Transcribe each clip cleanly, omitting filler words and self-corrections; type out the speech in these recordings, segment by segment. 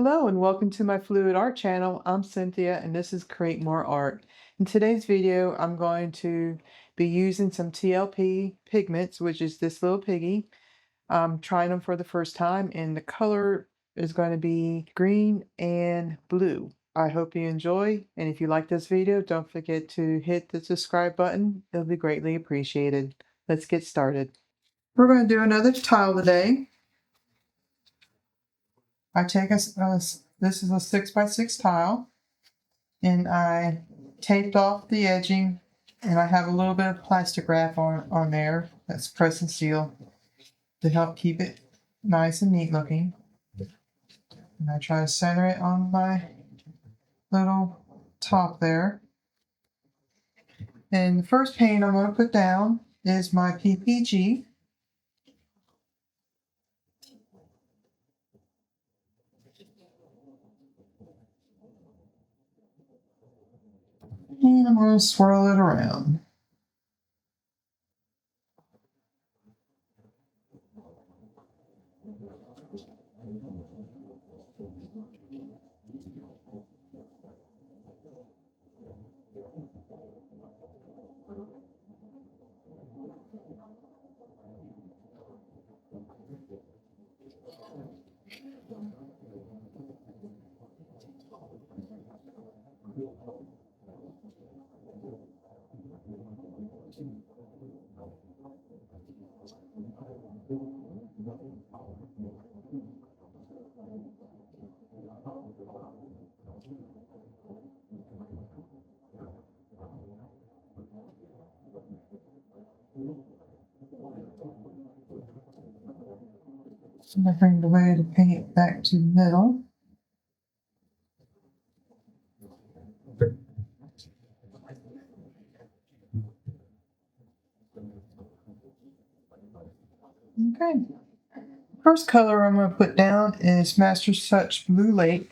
Hello and welcome to my fluid art channel. I'm Cynthia and this is Create More Art. In today's video, I'm going to be using some TLP pigments, which is This Little Piggy. I'm trying them for the first time and the color is going to be green and blue. I hope you enjoy, and if you like this video, don't forget to hit the subscribe button. It'll be greatly appreciated. Let's get started. We're going to do another tile today. I take this is a 6x6 tile, and I taped off the edging, and I have a little bit of plastic wrap on there that's press and seal to help keep it nice and neat looking. And I try to center it on my little top there. And the first paint I'm going to put down is my PPG. And I'm going to swirl it around. I'm going to bring the way to paint back to the middle. Okay. First color I'm going to put down is Master Such Blue Lake.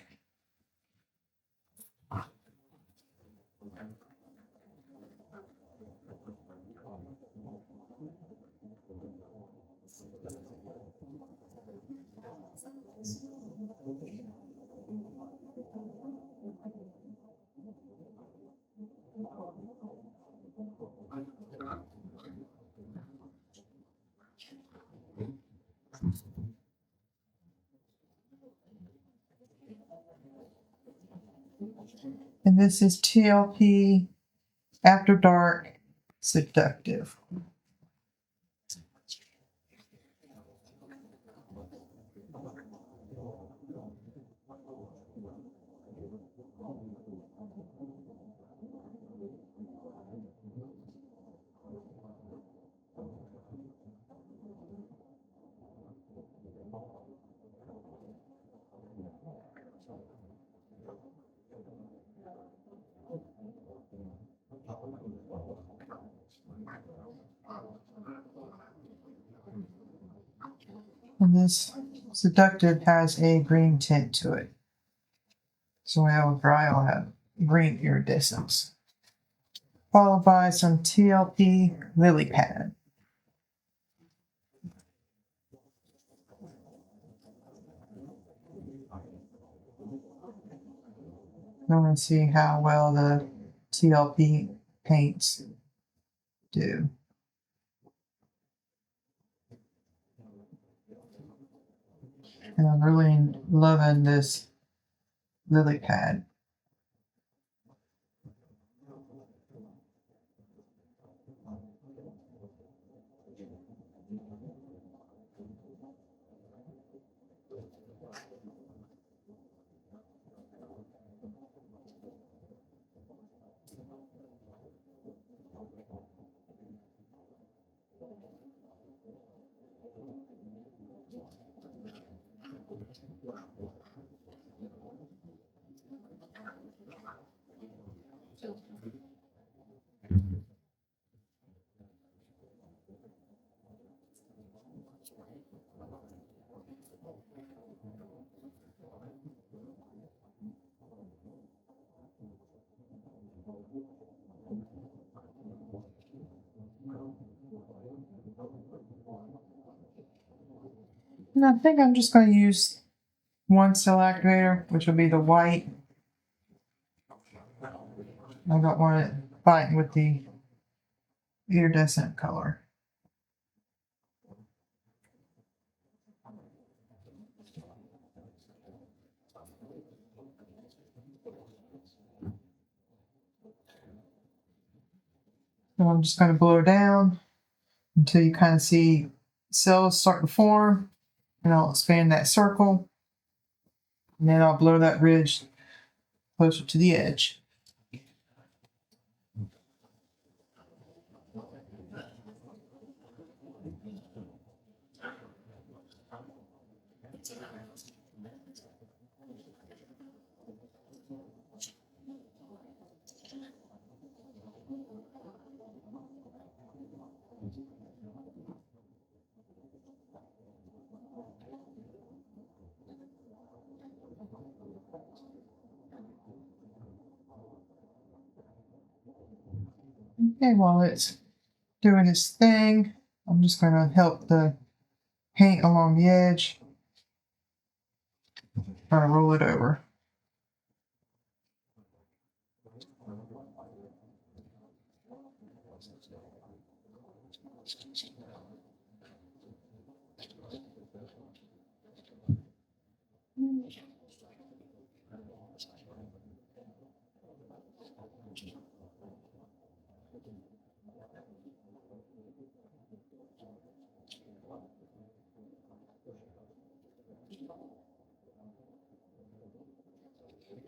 And this is TLP After Dark Seductive. And this Seductive has a green tint to it. So when I will dry, I'll have green iridescence. Followed by some TLP Lily Pad. I want to see how well the TLP paints do. And I'm really loving this lily pad. And I think I'm just going to use one cell activator, which will be the white. I don't want it fighting with the iridescent color. So I'm just going to blow down until you kind of see cells start to form, and I'll expand that circle, and then I'll blow that ridge closer to the edge. Okay, while it's doing its thing, I'm just going to help the paint along the edge, try to roll it over.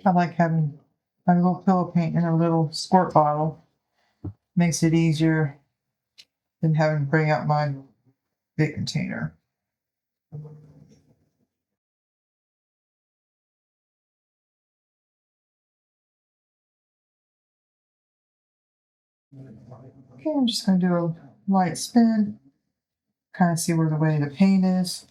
I like having my little pillow paint in a little squirt bottle. Makes it easier than having to bring out my big container. Okay, I'm just going to do a light spin, kind of see where the way the paint is.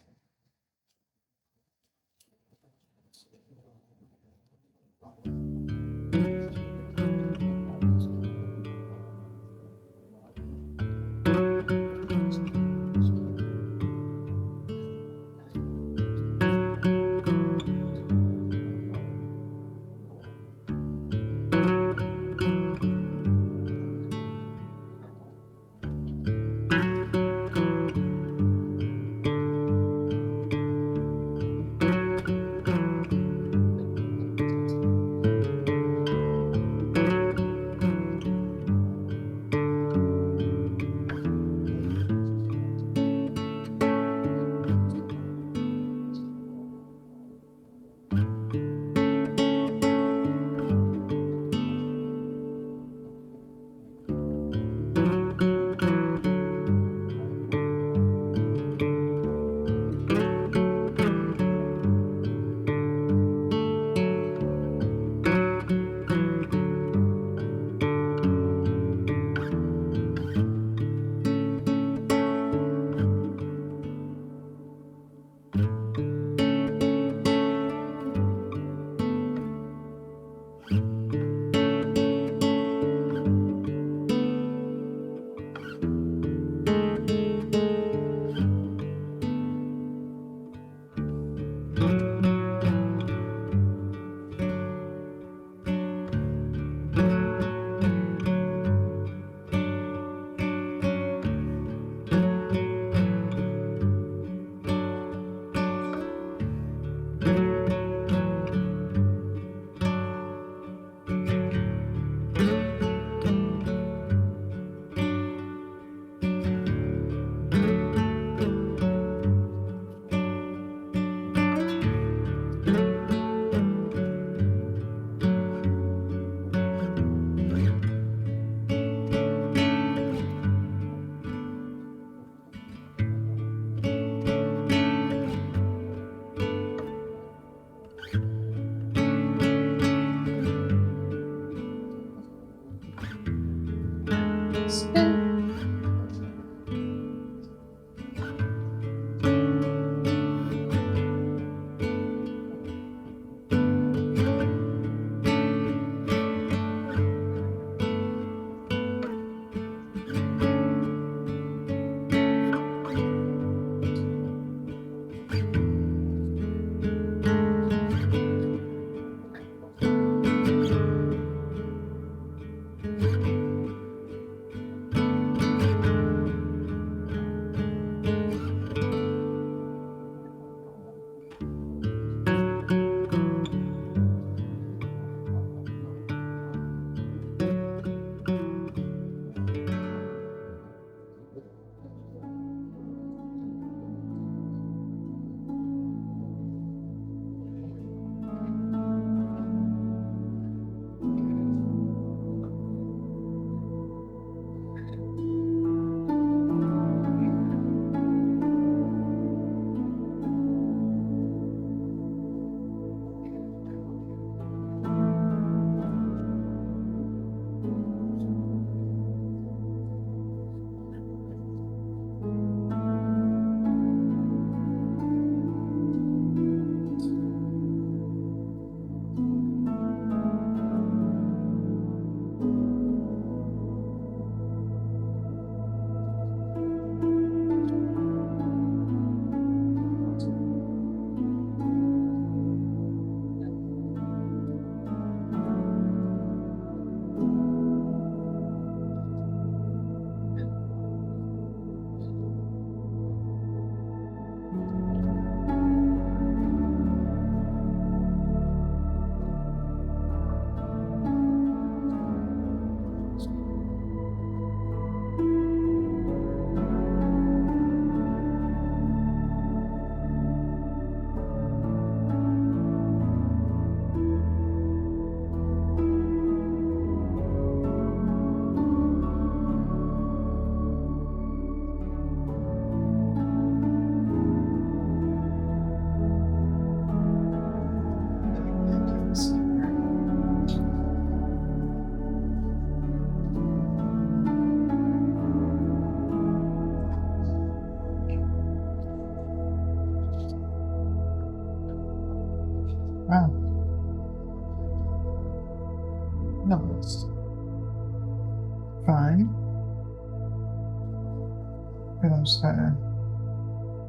But I'm just gonna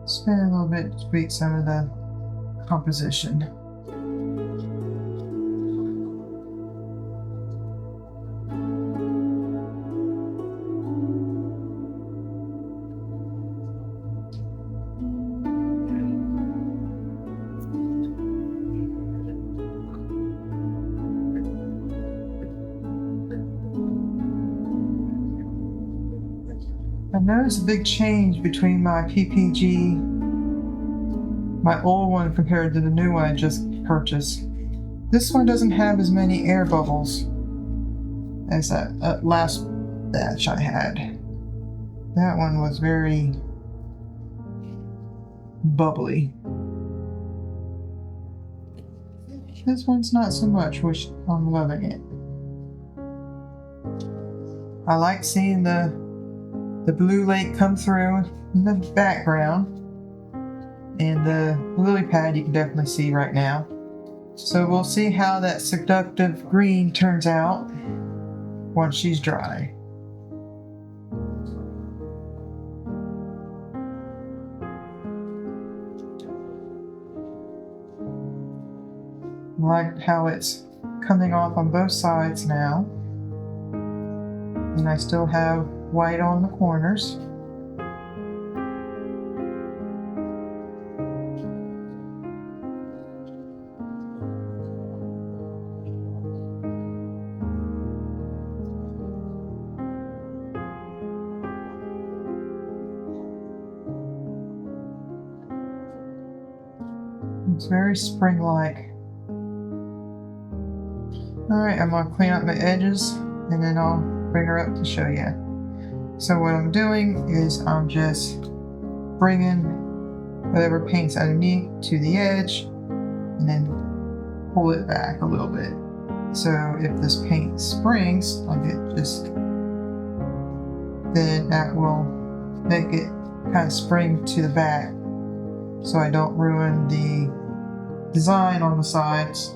spin a little bit to tweak some of the composition. I noticed a big change between my PPG, my old one compared to the new one I just purchased. This one doesn't have as many air bubbles as that last batch I had. That one was very bubbly. This one's not so much, which I'm loving it. I like seeing the blue lake come through in the background, and the lily pad you can definitely see right now. So we'll see how that seductive green turns out once she's dry. I like how it's coming off on both sides now. And I still have white on the corners. It's very spring-like. Alright, I'm going to clean up my edges and then I'll bring her up to show you. So what I'm doing is I'm just bringing whatever paint's underneath to the edge and then pull it back a little bit. So if this paint springs, like it just, then that will make it kind of spring to the back so I don't ruin the design on the sides.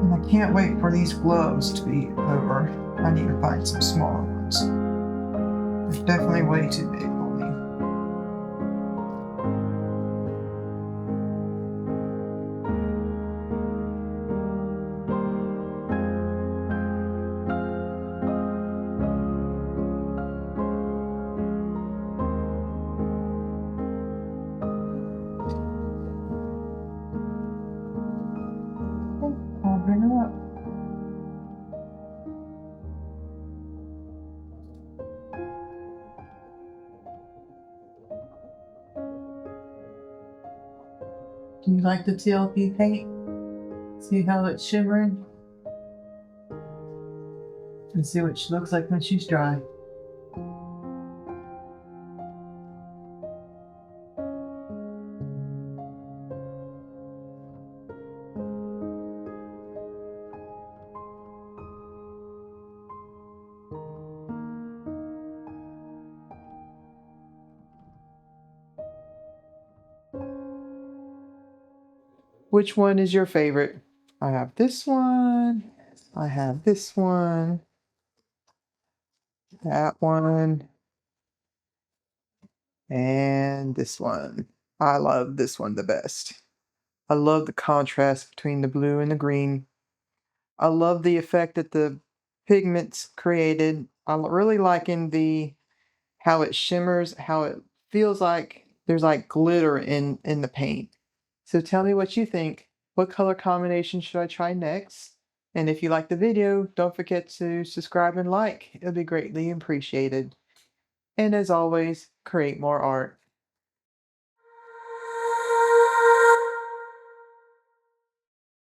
And I can't wait for these gloves to be over. I need to find some smaller ones. They're definitely way too big for me. Okay, I'll bring her up. Do you like the TLP paint? See how it's shimmering? And see what she looks like when she's dry. Which one is your favorite? I have this one. I have this one. That one. And this one. I love this one the best. I love the contrast between the blue and the green. I love the effect that the pigments created. I'm really liking how it shimmers, how it feels like there's like glitter in the paint. So tell me what you think. What color combination should I try next? And if you like the video, don't forget to subscribe and like. It'll be greatly appreciated. And as always, create more art.